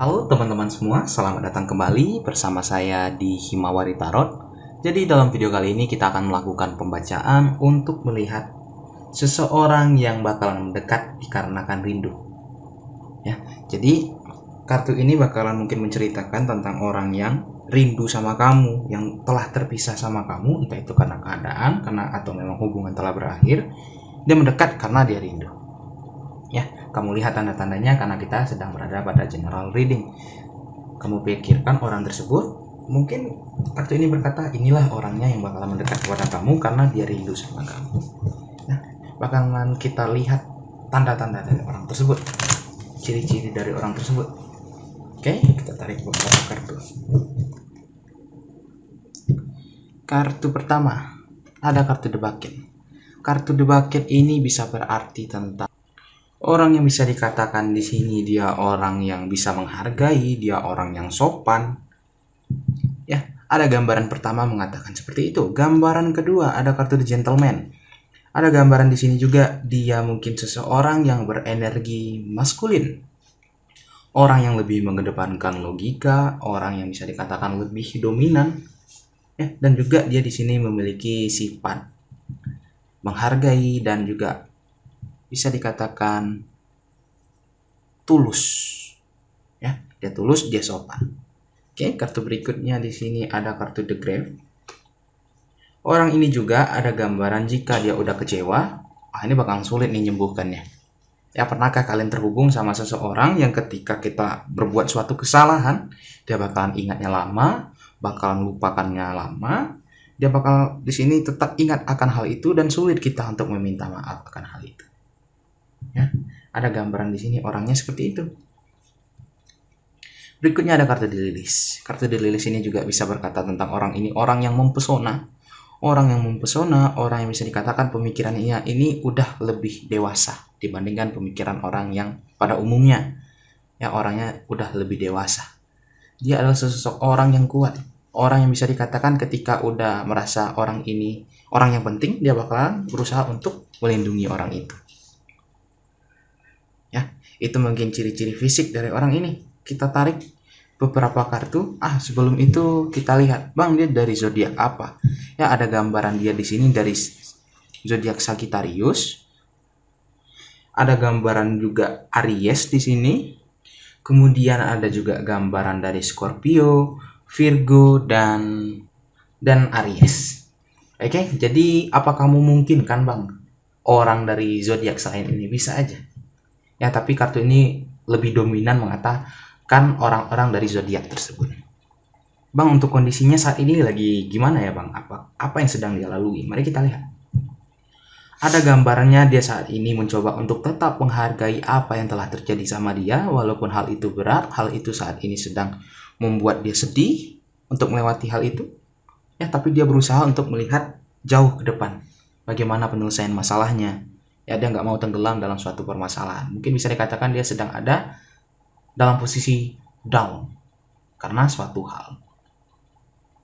Halo teman-teman semua, selamat datang kembali bersama saya di Himawari Tarot. Jadi dalam video kali ini kita akan melakukan pembacaan untuk melihat seseorang yang bakalan mendekat dikarenakan rindu. Ya, jadi kartu ini bakalan mungkin menceritakan tentang orang yang rindu sama kamu, yang telah terpisah sama kamu, entah itu karena keadaan, atau memang hubungan telah berakhir. Dia mendekat karena dia rindu. Ya, kamu lihat tanda-tandanya karena kita sedang berada pada general reading. Kamu pikirkan orang tersebut, mungkin kartu ini berkata inilah orangnya yang bakalan mendekat kepada kamu karena dia rindu sama kamu. Nah, bakalan kita lihat tanda-tanda dari orang tersebut, ciri-ciri dari orang tersebut. Oke, kita tarik beberapa kartu. Kartu pertama, ada kartu The Bucket. Kartu The Bucket ini bisa berarti tentang orang yang bisa dikatakan di sini dia orang yang bisa menghargai, dia orang yang sopan. Ya, ada gambaran pertama mengatakan seperti itu. Gambaran kedua ada kartu The Gentleman. Ada gambaran di sini juga dia mungkin seseorang yang berenergi maskulin. Orang yang lebih mengedepankan logika, orang yang bisa dikatakan lebih dominan. Ya, dan juga dia di sini memiliki sifat menghargai dan juga bisa dikatakan tulus. Ya, dia tulus, dia sopan. Oke, kartu berikutnya di sini ada kartu The Grave. Orang ini juga ada gambaran jika dia udah kecewa, ini bakalan sulit nih nyembuhkannya. Ya, pernahkah kalian terhubung sama seseorang yang ketika kita berbuat suatu kesalahan, dia bakalan ingatnya lama, bakalan lupakannya lama, dia bakal di sini tetap ingat akan hal itu dan sulit kita untuk meminta maaf akan hal itu. Ya, ada gambaran di sini orangnya seperti itu. Berikutnya ada kartu The Lilies. Kartu The Lilies ini juga bisa berkata tentang orang ini, orang yang mempesona. Orang yang mempesona, orang yang bisa dikatakan pemikirannya ini udah lebih dewasa dibandingkan pemikiran orang yang pada umumnya. Ya, orangnya udah lebih dewasa. Dia adalah seseorang yang kuat. Orang yang bisa dikatakan ketika udah merasa orang ini orang yang penting, dia bakalan berusaha untuk melindungi orang itu. Ya, itu mungkin ciri-ciri fisik dari orang ini. Kita tarik beberapa kartu. Sebelum itu kita lihat, Bang, dia dari zodiak apa? Ya, ada gambaran dia di sini dari zodiak Sagittarius. Ada gambaran juga Aries di sini. Kemudian ada juga gambaran dari Scorpio, Virgo dan Aries. Oke, jadi apa kamu mungkin kan, Bang, orang dari zodiak selain ini? Bisa aja. Ya, tapi kartu ini lebih dominan mengatakan orang-orang dari zodiak tersebut. Bang, untuk kondisinya saat ini lagi gimana ya, Bang? Apa yang sedang dia lalui? Mari kita lihat. Ada gambarannya dia saat ini mencoba untuk tetap menghargai apa yang telah terjadi sama dia, walaupun hal itu berat, hal itu saat ini sedang membuat dia sedih untuk melewati hal itu. Ya, tapi dia berusaha untuk melihat jauh ke depan. Bagaimana penyelesaian masalahnya. Ya, dia nggak mau tenggelam dalam suatu permasalahan. Mungkin bisa dikatakan dia sedang ada dalam posisi down karena suatu hal,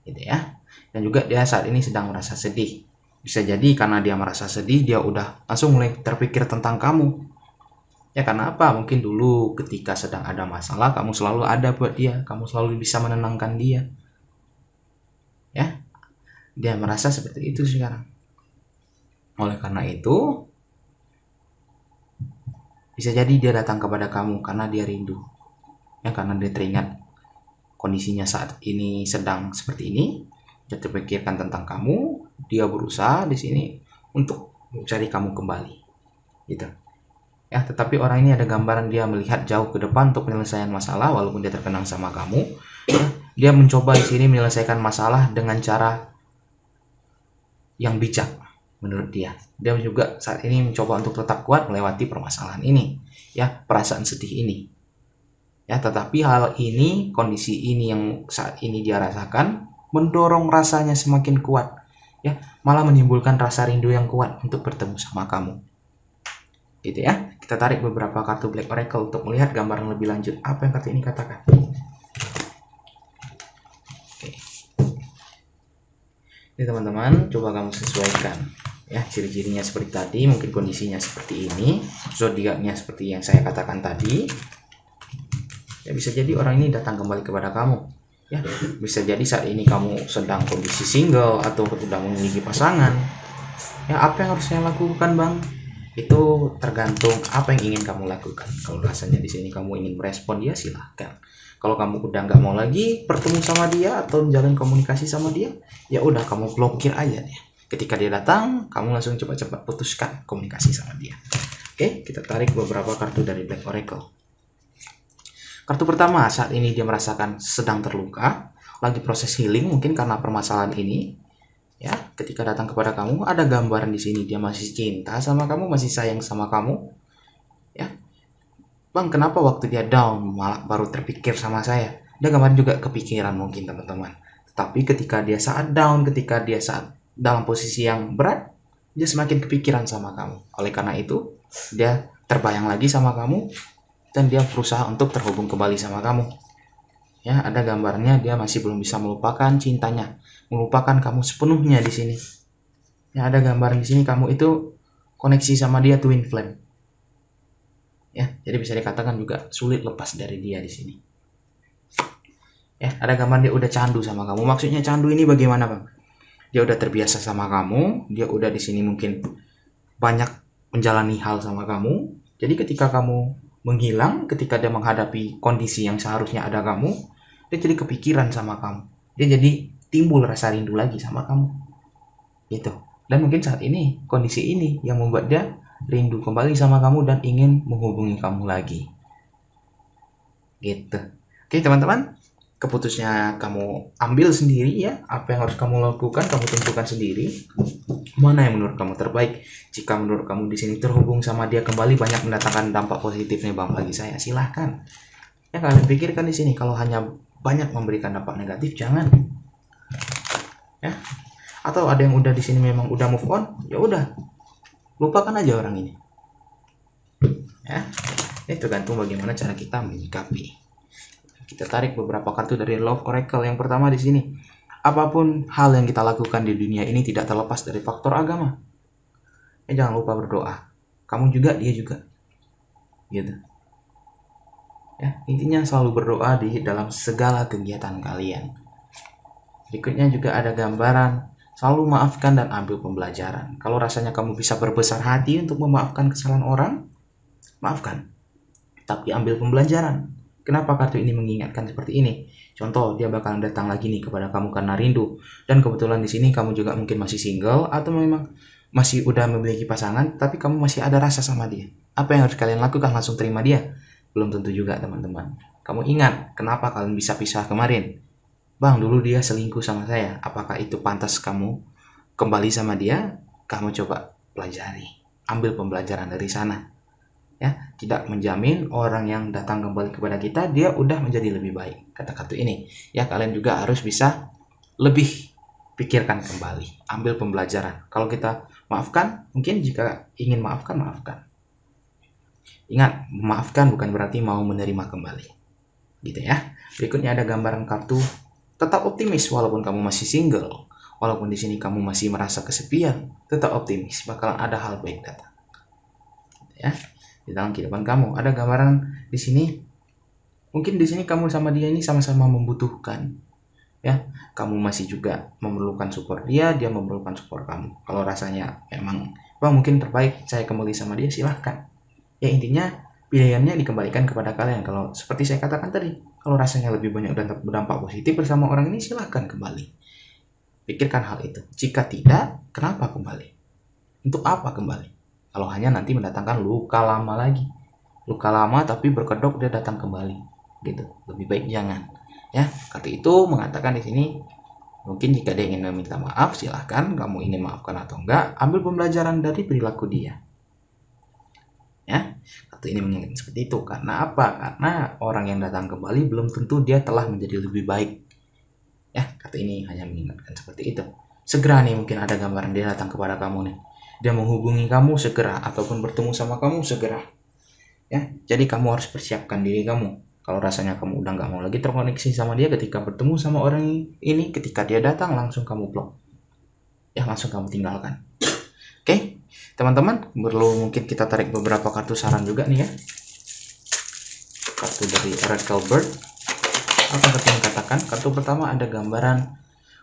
gitu ya. Dan juga dia saat ini sedang merasa sedih. Bisa jadi karena dia merasa sedih, dia udah langsung mulai terpikir tentang kamu. Ya, karena apa? Mungkin dulu ketika sedang ada masalah, kamu selalu ada buat dia, kamu selalu bisa menenangkan dia. Ya, dia merasa seperti itu sekarang. Oleh karena itu, bisa jadi dia datang kepada kamu karena dia rindu. Ya, karena dia teringat kondisinya saat ini sedang seperti ini. Dia terpikirkan tentang kamu, dia berusaha di sini untuk mencari kamu kembali. Gitu. Ya, tetapi orang ini ada gambaran dia melihat jauh ke depan untuk penyelesaian masalah walaupun dia terkenang sama kamu. Ya, dia mencoba di sini menyelesaikan masalah dengan cara yang bijak. Menurut dia juga saat ini mencoba untuk tetap kuat melewati permasalahan ini, ya, perasaan sedih ini. Ya, tetapi hal ini, kondisi ini yang saat ini dia rasakan mendorong rasanya semakin kuat, ya, malah menimbulkan rasa rindu yang kuat untuk bertemu sama kamu. Gitu ya. Kita tarik beberapa kartu Black Oracle untuk melihat gambaran lebih lanjut apa yang kartu ini katakan. Oke. Ini teman-teman, coba kamu sesuaikan. Ya, ciri-cirinya seperti tadi, mungkin kondisinya seperti ini, zodiaknya seperti yang saya katakan tadi. Ya, bisa jadi orang ini datang kembali kepada kamu. Ya, bisa jadi saat ini kamu sedang kondisi single atau sedang memiliki pasangan. Ya, apa yang harus saya lakukan, Bang? Itu tergantung apa yang ingin kamu lakukan. Kalau rasanya di sini kamu ingin merespon dia, silahkan. Kalau kamu udah nggak mau lagi bertemu sama dia atau menjalin komunikasi sama dia, ya udah kamu blokir aja ya. Ketika dia datang, kamu langsung cepat-cepat putuskan komunikasi sama dia. Oke, kita tarik beberapa kartu dari Black Oracle. Kartu pertama, saat ini dia merasakan sedang terluka, lagi proses healing mungkin karena permasalahan ini. Ya, ketika datang kepada kamu, ada gambaran di sini dia masih cinta sama kamu, masih sayang sama kamu. Ya, Bang, kenapa waktu dia down malah baru terpikir sama saya? Dia kemarin juga kepikiran mungkin, teman-teman. Tapi ketika dia saat down, ketika dia saat dalam posisi yang berat, dia semakin kepikiran sama kamu. Oleh karena itu, dia terbayang lagi sama kamu, dan dia berusaha untuk terhubung kembali sama kamu. Ya, ada gambarnya dia masih belum bisa melupakan cintanya, melupakan kamu sepenuhnya di sini. Ya, ada gambaran di sini kamu itu koneksi sama dia twin flame. Ya, jadi bisa dikatakan juga sulit lepas dari dia di sini. Ya, ada gambar dia udah candu sama kamu. Maksudnya candu ini bagaimana, Bang? Dia udah terbiasa sama kamu, dia udah di sini mungkin banyak menjalani hal sama kamu. Jadi ketika kamu menghilang, ketika dia menghadapi kondisi yang seharusnya ada kamu, dia jadi kepikiran sama kamu. Dia jadi timbul rasa rindu lagi sama kamu. Gitu. Dan mungkin saat ini, kondisi ini yang membuat dia rindu kembali sama kamu dan ingin menghubungi kamu lagi. Gitu. Oke, teman-teman. Keputusnya kamu ambil sendiri ya. Apa yang harus kamu lakukan, kamu tentukan sendiri. Mana yang menurut kamu terbaik? Jika menurut kamu di sini terhubung sama dia kembali banyak mendatangkan dampak positifnya, Bang, bagi saya, silahkan. Ya, kalian pikirkan di sini kalau hanya banyak memberikan dampak negatif, jangan. Ya. Atau ada yang udah di sini memang udah move on, ya udah. Lupakan aja orang ini. Ya. Ini tergantung bagaimana cara kita menyikapi. Kita tarik beberapa kartu dari Love Oracle. Yang pertama di sini, apapun hal yang kita lakukan di dunia ini tidak terlepas dari faktor agama. Jangan lupa berdoa. Kamu juga, dia juga. Gitu. Ya, intinya selalu berdoa di dalam segala kegiatan kalian. Berikutnya juga ada gambaran selalu maafkan dan ambil pembelajaran. Kalau rasanya kamu bisa berbesar hati untuk memaafkan kesalahan orang, maafkan. Tapi ambil pembelajaran. Kenapa kartu ini mengingatkan seperti ini? Contoh, dia bakalan datang lagi nih kepada kamu karena rindu. Dan kebetulan di sini kamu juga mungkin masih single atau memang masih udah memiliki pasangan, tapi kamu masih ada rasa sama dia. Apa yang harus kalian lakukan? Langsung terima dia? Belum tentu juga, teman-teman. Kamu ingat kenapa kalian bisa pisah kemarin? Bang, dulu dia selingkuh sama saya. Apakah itu pantas kamu kembali sama dia? Kamu coba pelajari. Ambil pembelajaran dari sana. Ya, tidak menjamin orang yang datang kembali kepada kita dia udah menjadi lebih baik, kata kartu ini. Ya, kalian juga harus bisa lebih pikirkan kembali, ambil pembelajaran. Kalau kita maafkan, mungkin jika ingin maafkan, maafkan. Ingat, memaafkan bukan berarti mau menerima kembali, gitu ya. Berikutnya ada gambaran kartu tetap optimis walaupun kamu masih single, walaupun di sini kamu masih merasa kesepian, tetap optimis, bakalan ada hal baik datang. Ya. Di dalam kehidupan kamu ada gambaran di sini, mungkin di sini kamu sama dia ini sama-sama membutuhkan, ya, kamu masih juga memerlukan support dia, dia memerlukan support kamu. Kalau rasanya memang, Bang, mungkin terbaik saya kembali sama dia, silahkan. Ya, intinya pilihannya dikembalikan kepada kalian. Kalau seperti saya katakan tadi, kalau rasanya lebih banyak dan berdampak positif bersama orang ini, silahkan kembali. Pikirkan hal itu. Jika tidak, kenapa kembali? Untuk apa kembali? Kalau hanya nanti mendatangkan luka lama lagi. Luka lama tapi berkedok dia datang kembali. Gitu. Lebih baik jangan. Ya, kartu itu mengatakan di sini mungkin jika dia ingin meminta maaf, silahkan. Kamu ingin maafkan atau enggak, ambil pembelajaran dari perilaku dia. Ya, kartu ini mengingatkan seperti itu. Karena apa? Karena orang yang datang kembali belum tentu dia telah menjadi lebih baik. Ya, kartu ini hanya mengingatkan seperti itu. Segera nih mungkin ada gambaran dia datang kepada kamu nih. Dia menghubungi kamu segera ataupun bertemu sama kamu segera. Ya, jadi kamu harus persiapkan diri kamu. Kalau rasanya kamu udah nggak mau lagi terkoneksi sama dia ketika bertemu sama orang ini, ketika dia datang langsung kamu blok. Ya, langsung kamu tinggalkan. Oke, teman-teman, perlu mungkin kita tarik beberapa kartu saran juga nih ya. kartu dari Oracle Bird. Apa kartu yang katakan? Kartu pertama ada gambaran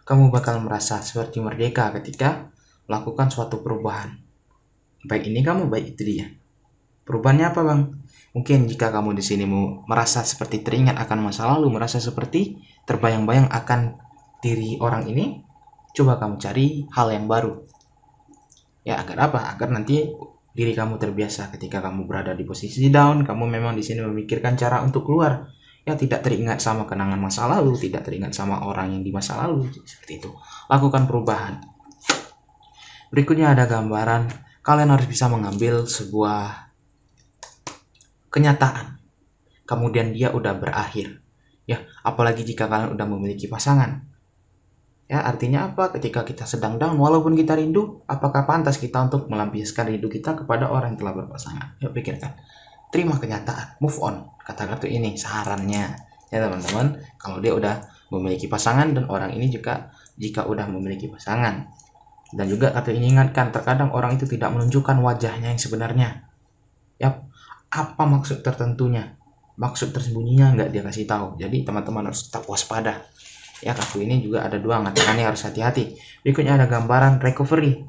kamu bakal merasa seperti merdeka ketika melakukan suatu perubahan. Baik ini kamu, baik itu dia. Perubahannya apa, Bang? Mungkin jika kamu di sini mau merasa seperti teringat akan masa lalu, merasa seperti terbayang-bayang akan diri orang ini, coba kamu cari hal yang baru. Ya, agar apa? Agar nanti diri kamu terbiasa ketika kamu berada di posisi down, kamu memang di sini memikirkan cara untuk keluar. Ya, tidak teringat sama kenangan masa lalu, tidak teringat sama orang yang di masa lalu, seperti itu. Lakukan perubahan. Berikutnya ada gambaran kalian harus bisa mengambil sebuah kenyataan, kemudian dia udah berakhir. Ya, apalagi jika kalian udah memiliki pasangan. Ya, artinya apa? Ketika kita sedang down, walaupun kita rindu, apakah pantas kita untuk melampiaskan rindu kita kepada orang yang telah berpasangan? Ya, pikirkan. Terima kenyataan, move on. Kata kartu ini sarannya. Ya, teman-teman, kalau dia udah memiliki pasangan dan orang ini juga jika udah memiliki pasangan. Dan juga kartu ini ingatkan, terkadang orang itu tidak menunjukkan wajahnya yang sebenarnya. Ya, apa maksud tertentunya? Maksud tersembunyinya nggak dia kasih tahu. Jadi teman-teman harus tetap waspada. Ya, kartu ini juga ada dua, ngatakannya harus hati-hati. Berikutnya ada gambaran recovery.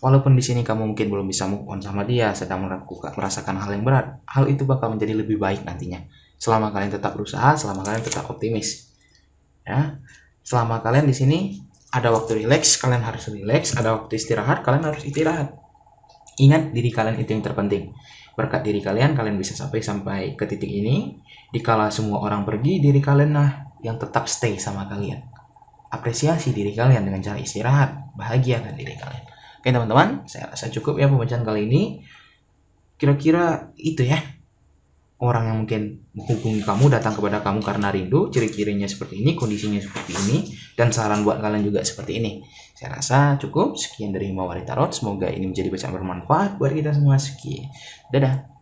Walaupun di sini kamu mungkin belum bisa move on sama dia, sedang merasakan hal yang berat, hal itu bakal menjadi lebih baik nantinya. Selama kalian tetap berusaha, selama kalian tetap optimis. Ya, selama kalian di sini ada waktu relax, kalian harus relax. Ada waktu istirahat, kalian harus istirahat. Ingat, diri kalian itu yang terpenting. Berkat diri kalian, kalian bisa sampai ke titik ini. Dikala semua orang pergi, diri kalian yang tetap stay sama kalian. Apresiasi diri kalian dengan cara istirahat, bahagiakan diri kalian. Oke teman-teman, saya rasa cukup ya pembacaan kali ini. Kira-kira itu ya, orang yang mungkin menghubungi kamu, datang kepada kamu karena rindu, ciri-cirinya seperti ini, kondisinya seperti ini, dan saran buat kalian juga seperti ini. Saya rasa cukup. Sekian dari Himawari Tarot, semoga ini menjadi bacaan bermanfaat buat kita semua. Sekian, dadah.